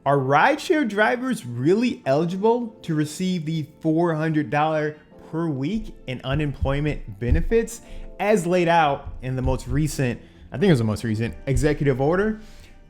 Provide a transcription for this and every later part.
Are rideshare drivers really eligible to receive the $400 per week in unemployment benefits as laid out in the most recent, I think it was the most recent executive order?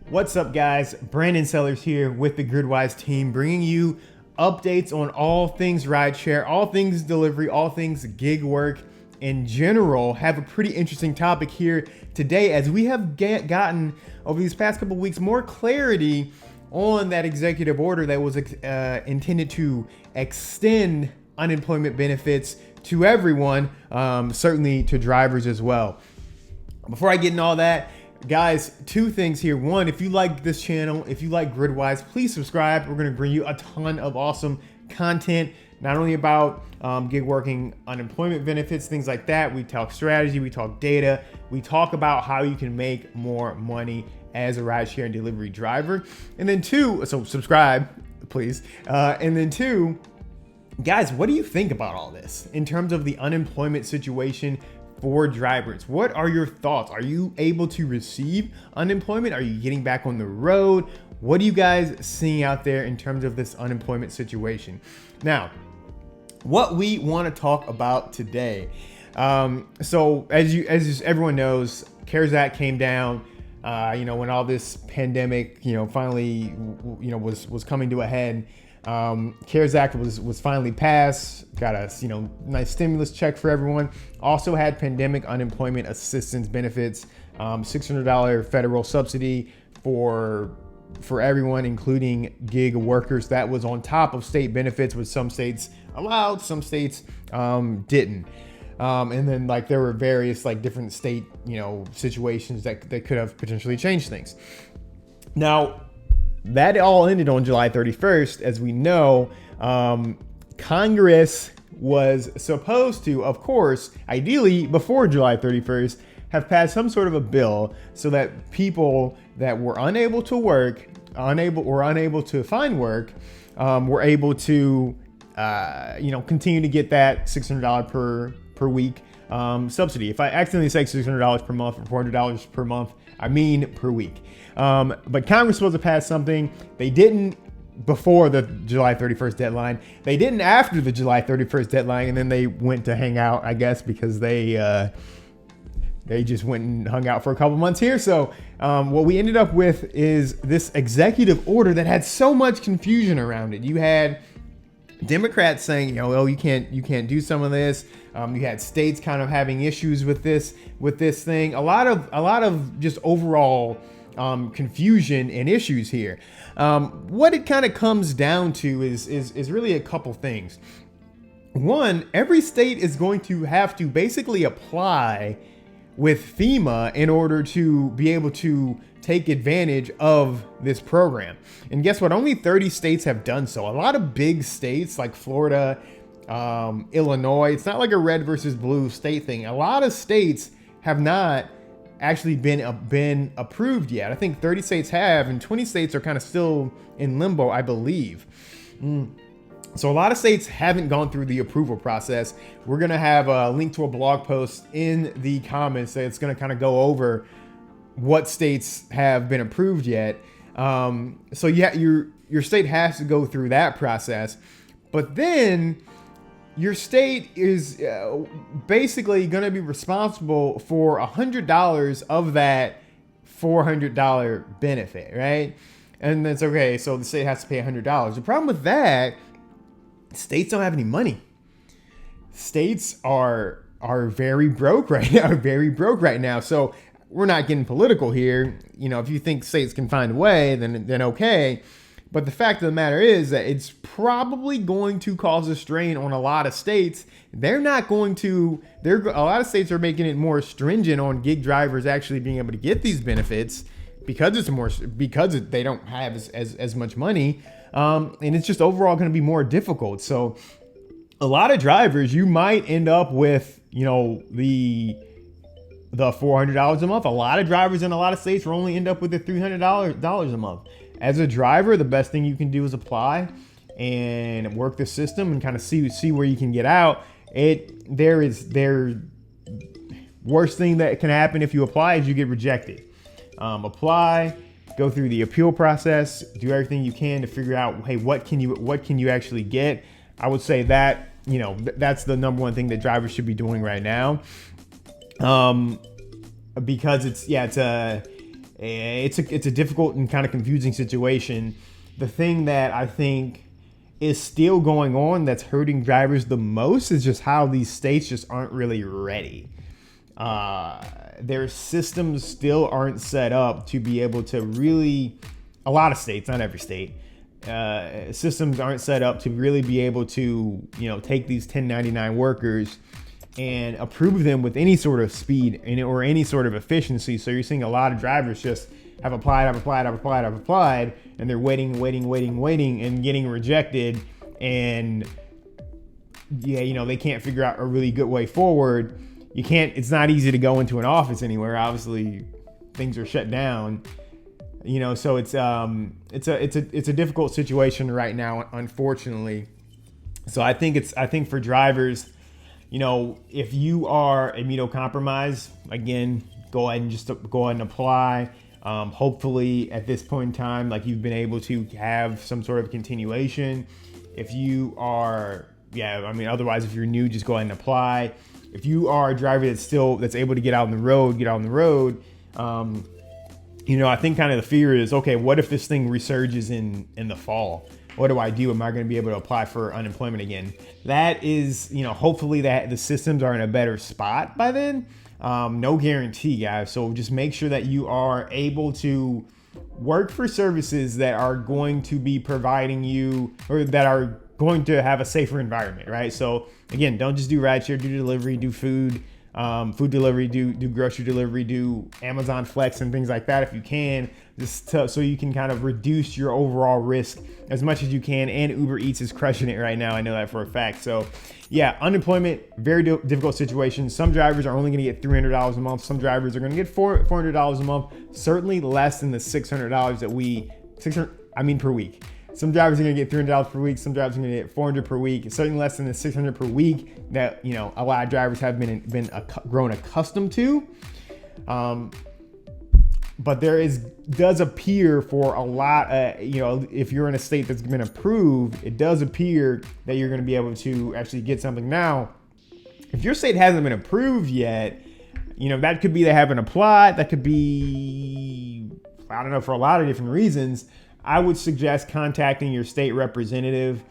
What's up, guys? Brandon Sellers here with the Gridwise team, bringing you updates on all things rideshare, all things delivery, all things gig work in general. Have a pretty interesting topic here today as we have gotten over these past couple of weeks more clarity on that executive order that was intended to extend unemployment benefits to everyone, certainly to drivers as well. Before I get into all that, guys, two things here. One, if you like this channel, if you like Gridwise, please subscribe. We're going to bring you a ton of awesome content, not only about gig working, unemployment benefits, things like that. We talk strategy, we talk data, we talk about how you can make more money as a rideshare and delivery driver. And then two, so subscribe, please. And then two, guys, what do you think about all this in terms of the unemployment situation for drivers? What are your thoughts? Are you able to receive unemployment? Are you getting back on the road? What are you guys seeing out there in terms of this unemployment situation? Now, what we want to talk about today. So as everyone knows, CARES Act came down. When all this pandemic, finally, was coming to a head. CARES Act was finally passed. Got a nice stimulus check for everyone. Also had pandemic unemployment assistance benefits, $600 federal subsidy for everyone, including gig workers. That was on top of state benefits, which some states allowed, some states didn't. And then there were various different state, situations that could have potentially changed things. Now, that all ended on July 31st. As we know, Congress was supposed to, of course, ideally before July 31st, have passed some sort of a bill so that people that were unable to work, unable to find work, were able to, continue to get that $600 per week subsidy. If I accidentally say $600 per month or $400 per month, I mean per week. But Congress was supposed to pass something. They didn't before the July 31st deadline. They didn't after the July 31st deadline, and then they went to hang out, I guess, because they just went and hung out for a couple months here. So what we ended up with is this executive order that had so much confusion around it. You had Democrats saying, you can't do some of this. You had states kind of having issues with this thing. A lot of just overall confusion and issues here. What it kind of comes down to is really a couple things. One, every state is going to have to basically apply with FEMA in order to be able to take advantage of this program. And guess what? Only 30 states have done so. A lot of big states like Florida, Illinois, it's not like a red versus blue state thing. A lot of states have not actually been approved yet. I think 30 states have, and 20 states are kind of still in limbo, I believe. So a lot of states haven't gone through the approval process. We're going to have a link to a blog post in the comments that's going to kind of go over what states have been approved yet. So yeah, your state has to go through that process, but then your state is basically going to be responsible for $100 of that $400 benefit, right? And that's okay. So the state has to pay $100. The problem with that, states don't have any money. States are very broke right now. So we're not getting political here. If you think states can find a way, then okay. But the fact of the matter is that it's probably going to cause a strain on a lot of states. A lot of states are making it more stringent on gig drivers actually being able to get these benefits because they don't have as much money. And it's just overall going to be more difficult. So a lot of drivers, you might end up with, the $400 a month. A lot of drivers in a lot of states will only end up with the $300 a month. As a driver, the best thing you can do is apply and work the system and kind of see where you can get out. Worst thing that can happen if you apply is you get rejected. Apply, go through the appeal process, do everything you can to figure out, hey, what can you actually get? I would say that, you know, that's the number one thing that drivers should be doing right now. Because it's a difficult and kind of confusing situation. The thing that I think is still going on that's hurting drivers the most is just how these states just aren't really ready. Their systems still aren't set up to be able to really, a lot of states, not every state, systems aren't set up to really be able to, you know, take these 1099 workers and approve them with any sort of speed or any sort of efficiency. So you're seeing a lot of drivers just have applied, and they're waiting and getting rejected. And yeah, you know, they can't figure out a really good way forward. It's not easy to go into an office anywhere. Obviously things are shut down, you know, so it's a difficult situation right now, unfortunately. So I think for drivers, you know, if you are immunocompromised, again, go ahead and apply. Hopefully at this point in time, like, you've been able to have some sort of continuation. If you are, otherwise, if you're new, just go ahead and apply. If you are a driver that's able to get out on the road, you know, I think kind of the fear is, okay, what if this thing resurges in the fall? What do I do? Am I going to be able to apply for unemployment again? That is, you know, hopefully that the systems are in a better spot by then. No guarantee, guys. So just make sure that you are able to work for services that are going to be providing you, or that are going to have a safer environment, right? So again, don't just do rideshare, do delivery, do food delivery, do grocery delivery, do Amazon Flex and things like that if you can, so you can kind of reduce your overall risk as much as you can. And Uber Eats is crushing it right now. I know that for a fact. So yeah, unemployment, very difficult situation. Some drivers are only going to get $300 a month. Some drivers are going to get $400 a month, certainly less than the $600 per week. Some drivers are going to get $300 per week. Some drivers are going to get $400 per week. Certainly less than the $600 per week that, you know, a lot of drivers have been grown accustomed to. But does appear for a lot, you know, if you're in a state that's been approved, it does appear that you're going to be able to actually get something. Now, if your state hasn't been approved yet, you know, that could be they haven't applied. That could be, I don't know, for a lot of different reasons. I would suggest contacting your state representative.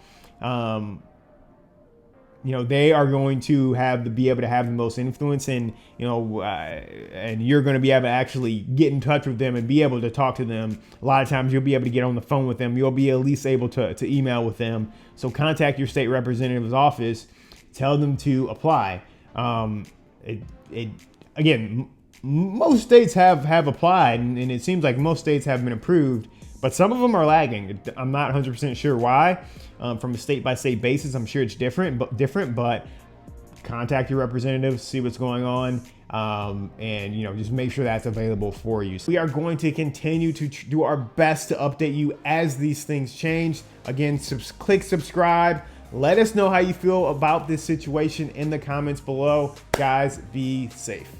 You know, they are going to be able to have the most influence, and, you know, and you're going to be able to actually get in touch with them and be able to talk to them. A lot of times you'll be able to get on the phone with them. You'll be at least able to email with them. So contact your state representative's office, tell them to apply. Again, most states have applied, and it seems like most states have been approved, but some of them are lagging. I'm not 100% sure why. From a state-by-state basis, I'm sure it's different, but contact your representative, see what's going on, and, you know, just make sure that's available for you. So we are going to continue to do our best to update you as these things change. Again, click subscribe. Let us know how you feel about this situation in the comments below. Guys, be safe.